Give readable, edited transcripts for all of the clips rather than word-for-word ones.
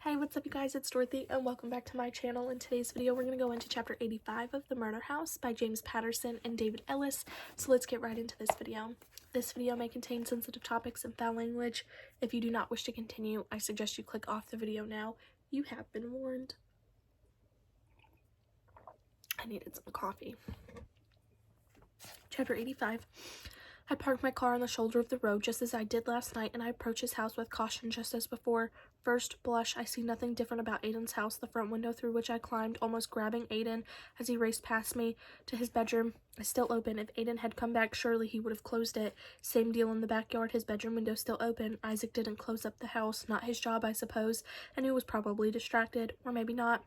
Hey, what's up you guys, it's Dorothy and welcome back to my channel. In today's video we're going to go into chapter 85 of The Murder House by James Patterson and David Ellis. So let's get right into this video. This video may contain sensitive topics and foul language. If you do not wish to continue, I suggest you click off the video now. You have been warned. I needed some coffee. Chapter 85. I parked my car on the shoulder of the road just as I did last night, and I approach his house with caution just as before. First blush, I see nothing different about Aiden's house. The front window through which I climbed, almost grabbing Aiden as he raced past me to his bedroom, is still open. If Aiden had come back, surely he would have closed it. Same deal in the backyard, his bedroom window still open. Isaac didn't close up the house. Not his job, I suppose, and he was probably distracted, or maybe not.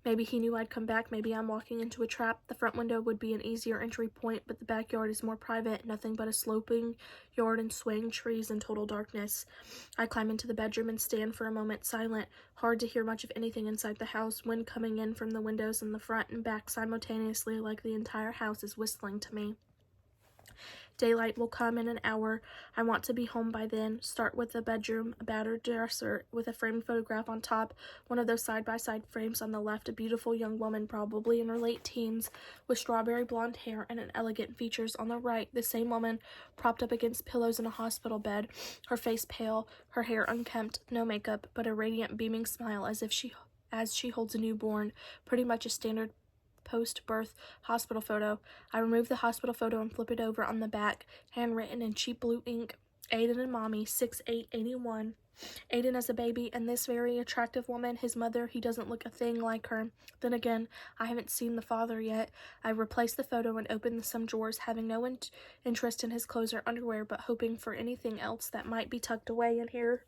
Maybe he knew I'd come back. Maybe I'm walking into a trap. The front window would be an easier entry point, but the backyard is more private. Nothing but a sloping yard and swaying trees and total darkness. I climb into the bedroom and stand for a moment silent. Hard to hear much of anything inside the house. Wind coming in from the windows in the front and back simultaneously, like the entire house is whistling to me. Daylight will come in an hour. I want to be home by then. Start with the bedroom, a battered dresser with a framed photograph on top, one of those side-by-side frames on the left, a beautiful young woman, probably in her late teens, with strawberry blonde hair and an elegant features. On the right, the same woman propped up against pillows in a hospital bed, her face pale, her hair unkempt, no makeup, but a radiant, beaming smile as she holds a newborn, pretty much a standard post-birth hospital photo. I remove the hospital photo and flip it over. On the back, handwritten in cheap blue ink, Aiden and Mommy, 6'8", 81. Aiden as a baby, and this very attractive woman, his mother. He doesn't look a thing like her. Then again, I haven't seen the father yet. I replace the photo and open some drawers, having no interest in his clothes or underwear, but hoping for anything else that might be tucked away in here.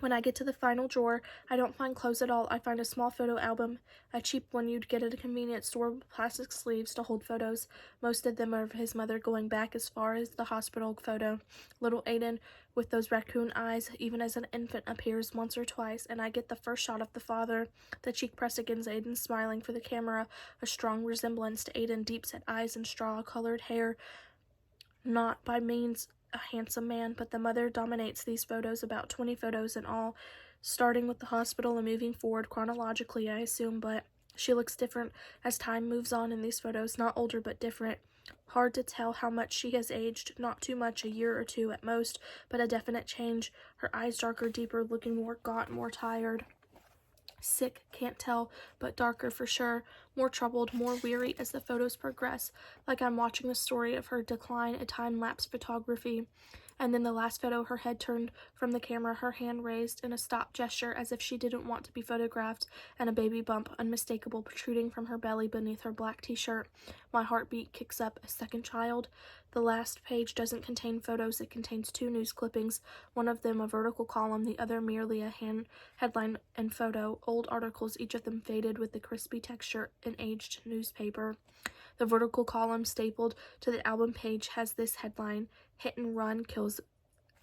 When I get to the final drawer, I don't find clothes at all. I find a small photo album, a cheap one you'd get at a convenience store with plastic sleeves to hold photos. Most of them are of his mother, going back as far as the hospital photo. Little Aiden, with those raccoon eyes, even as an infant, appears once or twice, and I get the first shot of the father, the cheek pressed against Aiden, smiling for the camera, a strong resemblance to Aiden, deep-set eyes and straw-colored hair. Not by means a handsome man, but the mother dominates these photos, about 20 photos in all, starting with the hospital and moving forward chronologically, I assume, but she looks different as time moves on in these photos, not older but different. Hard to tell how much she has aged, not too much, a year or two at most, but a definite change. Her eyes darker, deeper, looking more gaunt, more tired. Sick, can't tell, but darker for sure, more troubled, more weary as the photos progress, like I'm watching the story of her decline, a time-lapse photography. And then the last photo, her head turned from the camera, her hand raised in a stop gesture as if she didn't want to be photographed, and a baby bump, unmistakable, protruding from her belly beneath her black t-shirt. My heartbeat kicks up. A second child. The last page doesn't contain photos, it contains two news clippings, one of them a vertical column, the other merely a headline and photo, old articles, each of them faded with the crispy texture, an aged newspaper. The vertical column stapled to the album page has this headline, Hit and Run Kills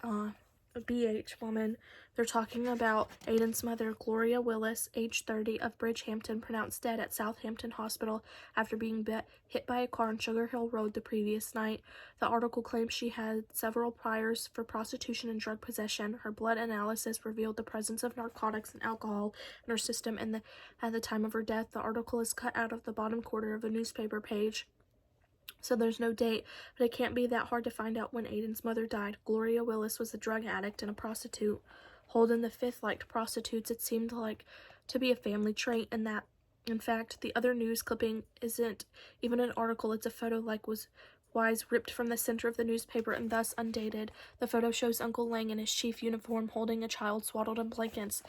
a BH woman. They're talking about Aiden's mother, Gloria Willis, age 30, of Bridgehampton, pronounced dead at Southampton Hospital after being hit by a car on Sugar Hill Road the previous night. The article claims she had several priors for prostitution and drug possession. Her blood analysis revealed the presence of narcotics and alcohol in her system at the time of her death. The article is cut out of the bottom quarter of a newspaper page, so there's no date, but it can't be that hard to find out when Aiden's mother died. Gloria Willis was a drug addict and a prostitute. Holden V liked prostitutes. It seemed like to be a family trait, and that, in fact, the other news clipping isn't even an article. It's a photo likewise ripped from the center of the newspaper and thus undated. The photo shows Uncle Lang in his chief uniform holding a child swaddled in blankets.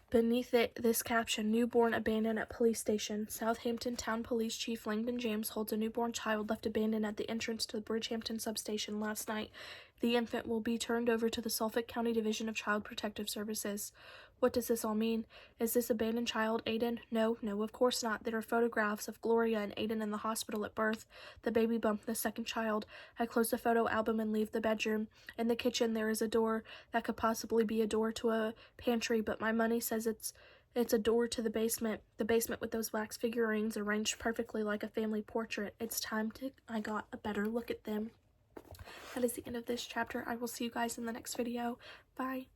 Beneath it, this caption, newborn abandoned at police station. Southampton Town Police Chief Langdon James holds a newborn child left abandoned at the entrance to the Bridgehampton substation last night. The infant will be turned over to the Suffolk County Division of Child Protective Services. What does this all mean? Is this abandoned child Aiden? No, of course not. There are photographs of Gloria and Aiden in the hospital at birth. The baby bump, the second child. I close the photo album and leave the bedroom. In the kitchen, there is a door that could possibly be a door to a pantry, but my money says it's a door to the basement with those wax figurines arranged perfectly like a family portrait. It's time I got a better look at them. That is the end of this chapter. I will see you guys in the next video. Bye.